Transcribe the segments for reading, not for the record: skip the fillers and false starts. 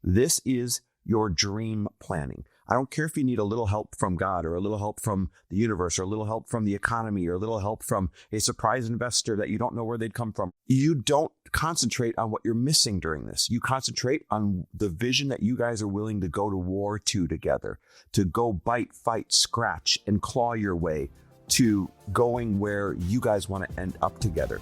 This is your dream planning. I don't care if you need a little help from God or a little help from the universe or a little help from the economy or a little help from a surprise investor that you don't know where they'd come from. You don't concentrate on what you're missing during this. You concentrate on the vision that you guys are willing to go to war to together, to go bite, fight, scratch, and claw your way to going where you guys want to end up together.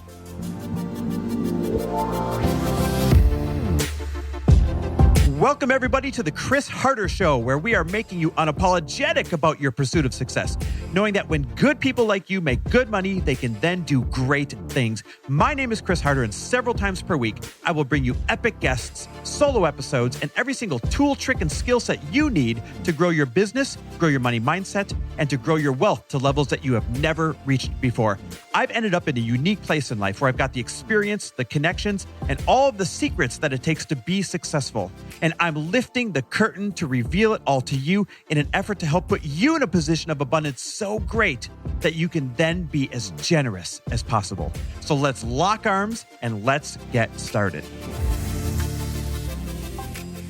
Welcome, everybody, to the Chris Harder Show, where we are making you unapologetic about your pursuit of success, knowing that when good people like you make good money, they can then do great things. My name is Chris Harder, and several times per week, I will bring you epic guests, solo episodes, and every single tool, trick, and skill set you need to grow your business, grow your money mindset, and to grow your wealth to levels that you have never reached before. I've ended up in a unique place in life where I've got the experience, the connections, and all of the secrets that it takes to be successful. And I'm lifting the curtain to reveal it all to you in an effort to help put you in a position of abundance so great that you can then be as generous as possible. So let's lock arms and let's get started.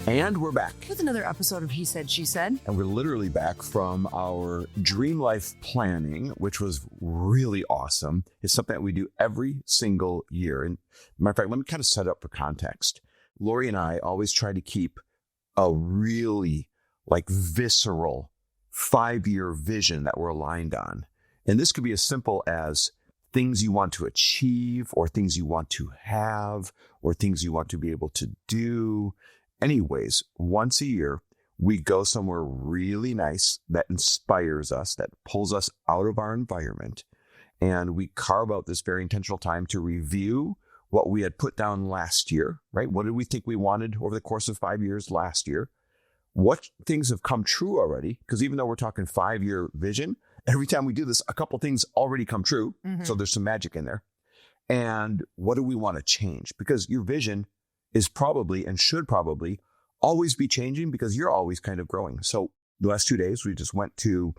And we're back. With another episode of He Said, She Said. And we're literally back from our dream life planning, which was really awesome. It's something that we do every single year. And matter of fact, let me kind of set up for context. Lori and I always try to keep a really visceral 5-year vision that we're aligned on. And this could be as simple as things you want to achieve or things you want to have or things you want to be able to do. Anyways, once a year, we go somewhere really nice that inspires us, that pulls us out of our environment. And we carve out this very intentional time to review what we had put down last year, right? What did we think we wanted over the course of 5 years last year? What things have come true already? Because even though we're talking 5-year vision, every time we do this, a couple things already come true. Mm-hmm. So there's some magic in there. And what do we want to change? Because your vision is probably and should probably always be changing because you're always kind of growing. So the last 2 days, we just went to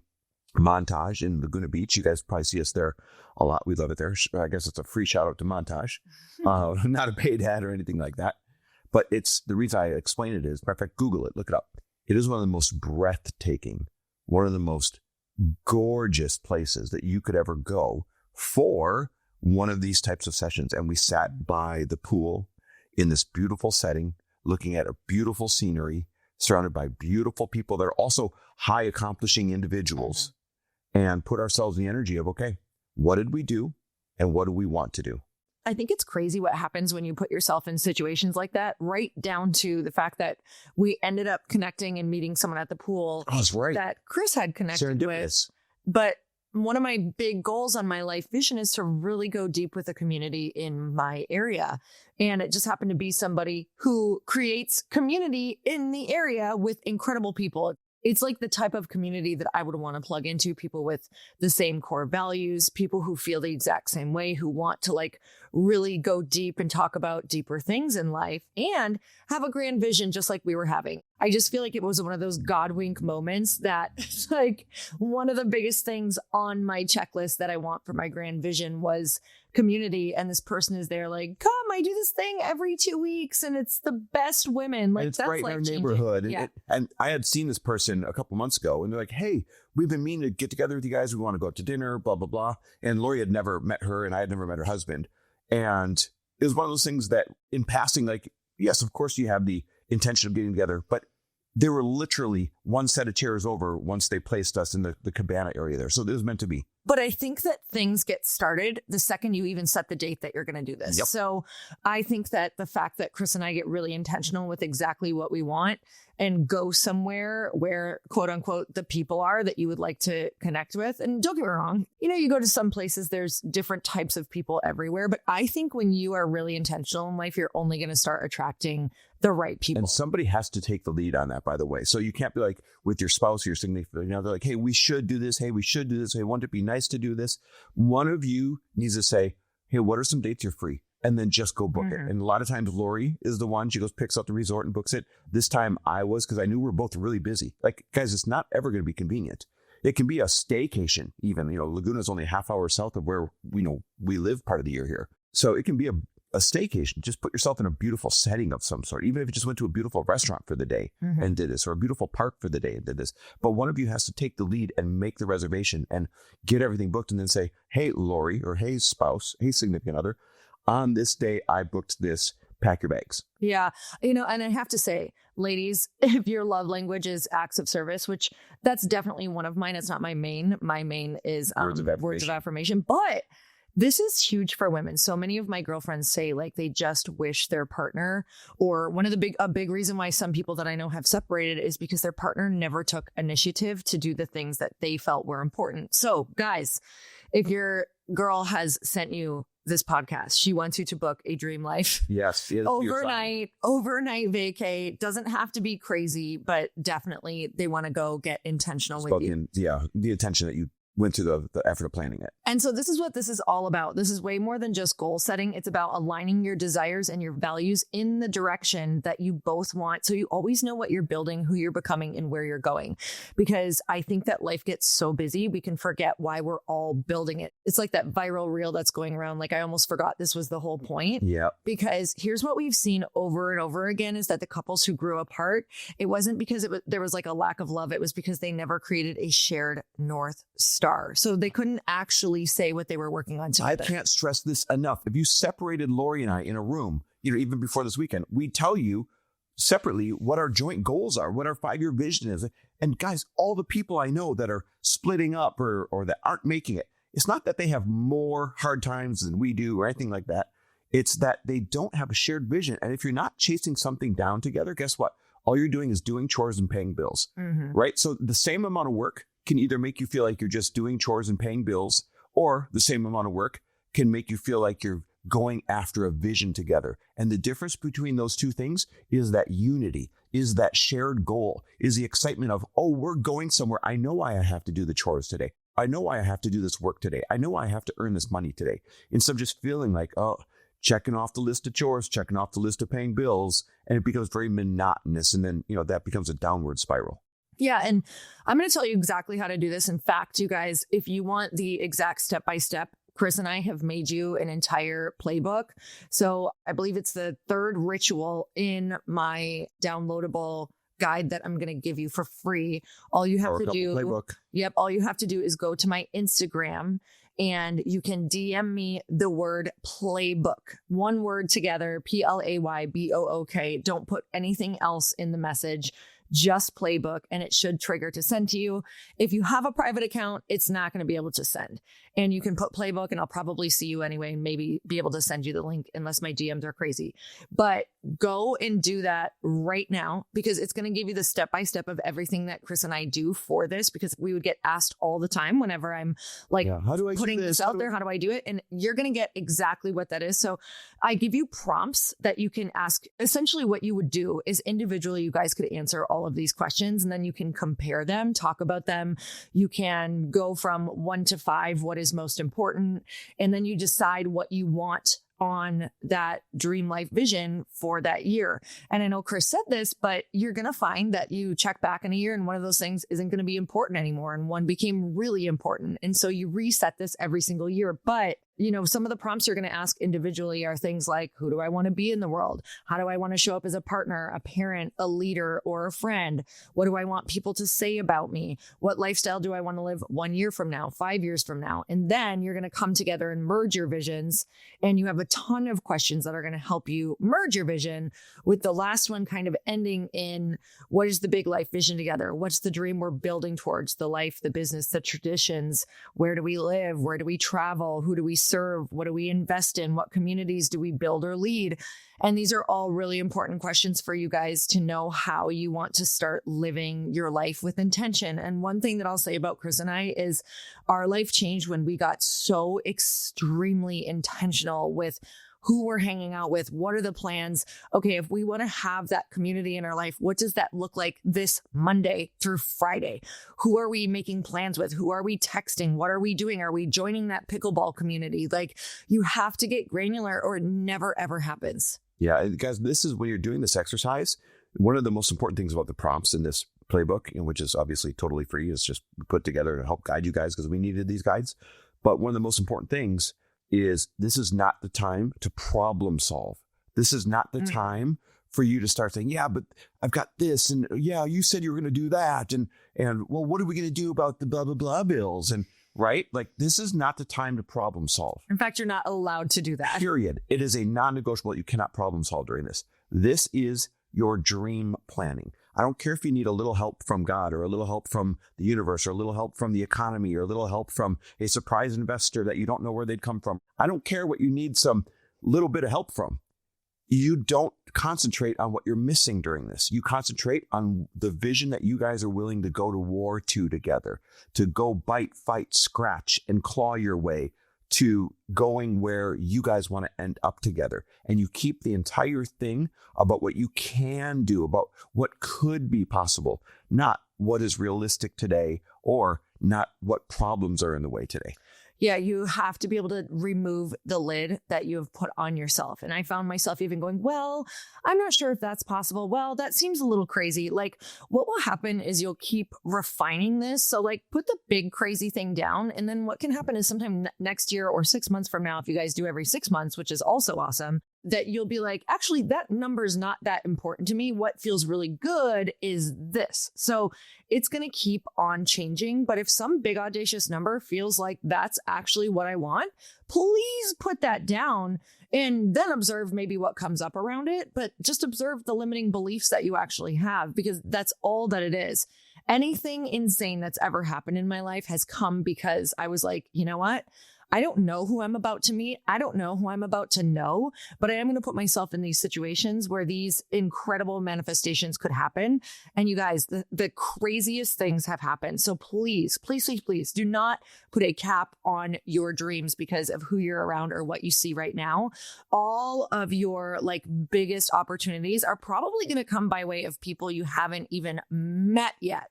Montage in Laguna Beach. You guys probably see us there a lot. We love it there. I guess it's a free shout out to Montage. Not a paid ad or anything like that. But it's the reason I explain it is, matter of fact, Google it, look it up. It is one of the most breathtaking, one of the most gorgeous places that you could ever go for one of these types of sessions. And we sat by the pool in this beautiful setting, looking at a beautiful scenery, surrounded by beautiful people that are also high accomplishing individuals, and put ourselves in the energy of, okay, what did we do and what do we want to do? I think it's crazy what happens when you put yourself in situations like that, right down to the fact that we ended up connecting and meeting someone at the pool that's right. that Chris had connected with. But one of my big goals on my life vision is to really go deep with the community in my area. And it just happened to be somebody who creates community in the area with incredible people. It's like the type of community that I would want to plug into, people with the same core values, people who feel the exact same way, who want to really go deep and talk about deeper things in life and have a grand vision just like we were having. I just feel like it was one of those God wink moments that one of the biggest things on my checklist that I want for my grand vision was community. And this person is there come, I do this thing every 2 weeks and it's the best women. And it's that's right in our neighborhood. Yeah. And I had seen this person a couple months ago and they're like, hey, we've been meaning to get together with you guys. We want to go out to dinner, blah, blah, blah. And Lori had never met her and I had never met her husband. And it was one of those things that in passing, yes, of course you have the intention of getting together, but they were literally one set of chairs over once they placed us in the cabana area there. So it was meant to be. But I think that things get started the second you even set the date that you're going to do this. Yep. So I think that the fact that Chris and I get really intentional with exactly what we want and go somewhere where, quote unquote, the people are that you would like to connect with. And don't get me wrong, you go to some places, there's different types of people everywhere. But I think when you are really intentional in life, you're only going to start attracting the right people. And somebody has to take the lead on that, by the way. So you can't be with your spouse or your significant other, they're like, hey, we should do this. Hey, we should do this. Hey, wouldn't it be nice to do this? One of you needs to say, hey, what are some dates you're free? And then just go book it. And a lot of times Lori is the one, she goes, picks up the resort and books it. This time I was, because I knew we're both really busy. Guys, it's not ever going to be convenient. It can be a staycation even. Laguna's only a half hour south of where we live part of the year here. So it can be a staycation, just put yourself in a beautiful setting of some sort, even if you just went to a beautiful restaurant for the day and did this, or a beautiful park for the day and did this. But one of you has to take the lead and make the reservation and get everything booked, and then say, hey, Lori, or hey, spouse, hey, significant other, on this day, I booked this. Pack your bags. Yeah. And I have to say, ladies, if your love language is acts of service, which that's definitely one of mine. It's not my main. My main is words of affirmation. But this is huge for women. So many of my girlfriends say like they just wish their partner, or one of a big reason why some people that I know have separated is because their partner never took initiative to do the things that they felt were important. So guys, if your girl has sent you this podcast, she wants you to book a dream life. Yes. Overnight vacay. Doesn't have to be crazy, but definitely they want to go get intentional with you. The attention that you went through the effort of planning it. And so this is what this is all about. This is way more than just goal setting. It's about aligning your desires and your values in the direction that you both want. So you always know what you're building, who you're becoming, and where you're going. Because I think that life gets so busy, we can forget why we're all building it. It's like that viral reel that's going around. Like I almost forgot this was the whole point. Yeah. Because here's what we've seen over and over again is that the couples who grew apart, it wasn't because there was like a lack of love. It was because they never created a shared North Star. So they couldn't actually say what they were working on together. I can't stress this enough. If you separated Lori and I in a room, even before this weekend, we tell you separately what our joint goals are, what our 5-year vision is. And guys, all the people I know that are splitting up or that aren't making it, it's not that they have more hard times than we do or anything like that. It's that they don't have a shared vision. And if you're not chasing something down together, guess what? All you're doing is doing chores and paying bills, right? So the same amount of work can either make you feel like you're just doing chores and paying bills, or the same amount of work can make you feel like you're going after a vision together. And the difference between those two things is that unity, is that shared goal, is the excitement of, oh, we're going somewhere. I know why I have to do the chores today. I know why I have to do this work today. I know why I have to earn this money today. Instead of just feeling like, oh, checking off the list of chores, checking off the list of paying bills, and it becomes very monotonous. And then, that becomes a downward spiral. Yeah. And I'm going to tell you exactly how to do this. In fact, you guys, if you want the exact step-by-step, Chris and I have made you an entire playbook. So I believe it's the third ritual in my downloadable guide that I'm going to give you for free. All you have to do, playbook. Yep. All you have to do is go to my Instagram and you can DM me the word playbook, one word together, PLAYBOOK. Don't put anything else in the message. Just playbook, and it should trigger to send to you. If you have a private account, it's not going to be able to send. And you can put playbook and I'll probably see you anyway and maybe be able to send you the link unless my DMs are crazy. But go and do that right now because it's going to give you the step-by-step of everything that Chris and I do for this, because we would get asked all the time whenever I'm like how do I putting this out there. How do I do it? And you're going to get exactly what that is. So I give you prompts that you can ask. Essentially what you would do is individually, you guys could answer all of these questions and then you can compare them, talk about them. You can go from 1 to 5, what is most important. And then you decide what you want on that dream life vision for that year. And I know Chris said this, but you're going to find that you check back in a year and one of those things isn't going to be important anymore. And one became really important. And so you reset this every single year. But some of the prompts you're going to ask individually are things like, who do I want to be in the world? How do I want to show up as a partner, a parent, a leader, or a friend? What do I want people to say about me? What lifestyle do I want to live 1 year from now, 5 years from now? And then you're going to come together and merge your visions. And you have a ton of questions that are going to help you merge your vision, with the last one kind of ending in, what is the big life vision together? What's the dream we're building towards? The life, the business, the traditions. Where do we live? Where do we travel? Who do we serve? What do we invest in? What communities do we build or lead? And these are all really important questions for you guys to know how you want to start living your life with intention. And one thing that I'll say about Chris and I is our life changed when we got so extremely intentional with who we're hanging out with. What are the plans? Okay, if we want to have that community in our life, what does that look like this Monday through Friday? Who are we making plans with? Who are we texting? What are we doing? Are we joining that pickleball community? Like, you have to get granular or it never, ever happens. Yeah, guys, this is when you're doing this exercise. One of the most important things about the prompts in this playbook, which is obviously totally free, is just put together to help guide you guys because we needed these guides. But one of the most important things is this is not the time to problem solve. This is not the time for you to start saying, yeah, but I've got this. And yeah, you said you were going to do that. And well, what are we going to do about the blah, blah, blah bills? And right? Like, this is not the time to problem solve. In fact, you're not allowed to do that. Period. It is a non-negotiable that you cannot problem solve during this. This is your dream planning. I don't care if you need a little help from God or a little help from the universe or a little help from the economy or a little help from a surprise investor that you don't know where they'd come from. I don't care what you need some little bit of help from. You don't concentrate on what you're missing during this. You concentrate on the vision that you guys are willing to go to war to together, to go bite, fight, scratch, and claw your way to going where you guys want to end up together. And you keep the entire thing about what you can do, about what could be possible, not what is realistic today or not what problems are in the way today. Yeah, you have to be able to remove the lid that you have put on yourself. And I found myself even going, well, I'm not sure if that's possible. Well, that seems a little crazy. Like, what will happen is you'll keep refining this. So like, put the big crazy thing down. And then what can happen is sometime next year or 6 months from now, if you guys do every 6 months, which is also awesome, that you'll be like, actually, that number is not that important to me. What feels really good is this. So it's going to keep on changing. But if some big audacious number feels like that's actually what I want, please put that down and then observe maybe what comes up around it. But just observe the limiting beliefs that you actually have, because that's all that it is. Anything insane that's ever happened in my life has come because I was like, you know what? I don't know who I'm about to meet. I don't know who I'm about to know, but I am going to put myself in these situations where these incredible manifestations could happen. And you guys, the craziest things have happened. So please, please, please, please do not put a cap on your dreams because of who you're around or what you see right now. All of your like biggest opportunities are probably going to come by way of people you haven't even met yet.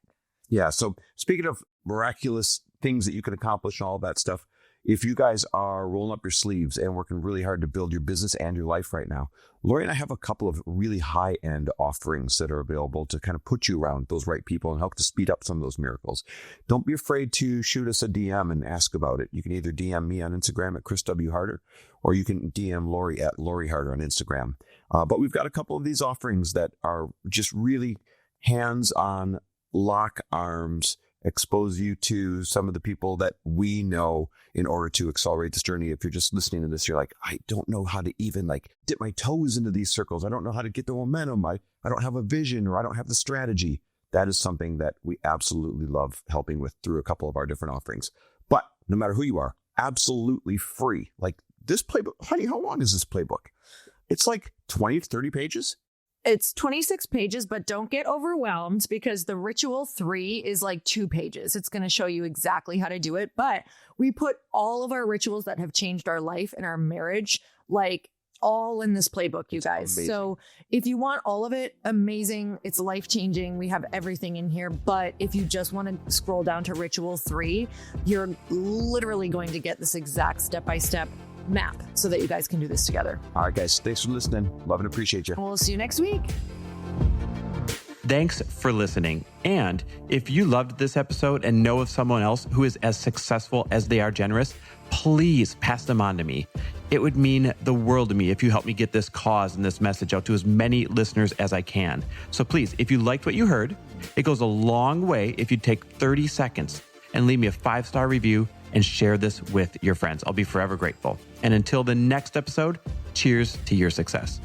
Yeah. So speaking of miraculous things that you can accomplish and all that stuff, if you guys are rolling up your sleeves and working really hard to build your business and your life right now, Lori and I have a couple of really high-end offerings that are available to kind of put you around those right people and help to speed up some of those miracles. Don't be afraid to shoot us a DM and ask about it. You can either DM me on Instagram at Chris W. Harder, or you can DM Lori at Lori Harder on Instagram. But we've got a couple of these offerings that are just really hands-on, lock arms, expose you to some of the people that we know in order to accelerate this journey. If you're just listening to this, you're like, I don't know how to even like dip my toes into these circles. I don't know how to get the momentum. I don't have a vision, or I don't have the strategy. That is something that we absolutely love helping with through a couple of our different offerings. But no matter who you are, absolutely free. Like this playbook, honey, how long is this playbook? It's like 20 to 30 pages. It's 26 pages, but don't get overwhelmed because the Ritual 3 is like 2 pages. It's going to show you exactly how to do it. But we put all of our rituals that have changed our life and our marriage, like all in this playbook, you guys. Amazing. So if you want all of it, amazing. It's life-changing. We have everything in here. But if you just want to scroll down to Ritual 3, you're literally going to get this exact step-by-step map so that you guys can do this together. All right, guys. Thanks for listening. Love and appreciate you. We'll see you next week. Thanks for listening. And if you loved this episode and know of someone else who is as successful as they are generous, please pass them on to me. It would mean the world to me if you help me get this cause and this message out to as many listeners as I can. So please, if you liked what you heard, it goes a long way if you take 30 seconds and leave me a 5-star review and share this with your friends. I'll be forever grateful. And until the next episode, cheers to your success.